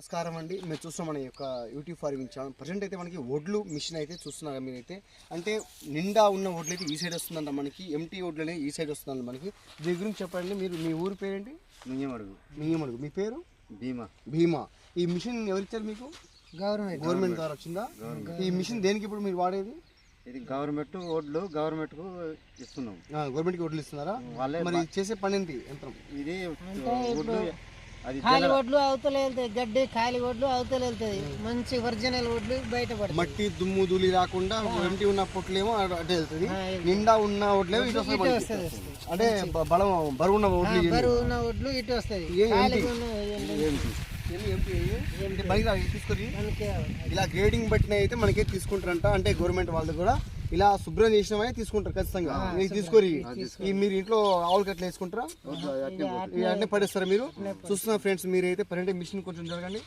నమస్కారం అండి. మీరు చూస్తున్న మన యొక్క యూట్యూబ్ ఫార్మింగ్ ఛానల్. ప్రజెంట్ అయితే మనకి ఒడ్లు మిషన్ అయితే చూస్తున్నారు మీరైతే. అంటే నిండా ఉన్న ఒడ్లు అయితే ఈ సైడ్ వస్తుందంట, మనకి ఎంటీ ఒడ్లు అనేది ఈ సైడ్ వస్తుందండి మనకి. దీని గురించి చెప్పండి. మీరు మీ ఊరి పేరేంటి? మియ్యమడుగు. మీ పేరు? భీమా. ఈ మిషన్ ఎవరిచ్చారు మీకు? గవర్నమెంట్ ద్వారా వచ్చిందా? ఈ మిషన్ దేనికి ఇప్పుడు మీరు వాడేది? ఇది గవర్నమెంట్ ఓడ్లు గవర్నమెంట్ ఇస్తున్నాం. గవర్నమెంట్కి ఒడ్లు ఇస్తున్నారా? మరి చేసే పని ఏంటి యంత్రం? ఇది ఖాళీ ఒడ్లు అవతల వెళ్తాయి, గడ్డి ఖాళీ ఒడ్లు అవతల వెళ్తాయి, మంచి ఒరిజినల్ ఒడ్లు బయటపడతాయి. మట్టి దుమ్ము ధూళి రాకుండా ఎంటీ ఉన్న పొట్లేమో అటే వెళ్తుంది, నిండా ఉన్న ఒడ్లేమో ఇటు వస్తుంది. అంటే బరువు ఉన్న ఒడ్లు ఇటు వస్తాయి. తీసుకొని ఇలా గ్రేడింగ్ బట్టిన అయితే మనకే తీసుకుంటారంట. అంటే గవర్నమెంట్ వాళ్ళు కూడా ఇలా శుభ్రం చేసినవే తీసుకుంటారు ఖచ్చితంగా. మీరు తీసుకొని మీరు ఇంట్లో ఆవులు కట్ల వేసుకుంటారా? అంటే పడేస్తారా? మీరు చూస్తున్న ఫ్రెండ్స్, మీరైతే పన్నెండు మిషన్ కొంచెం జరగండి.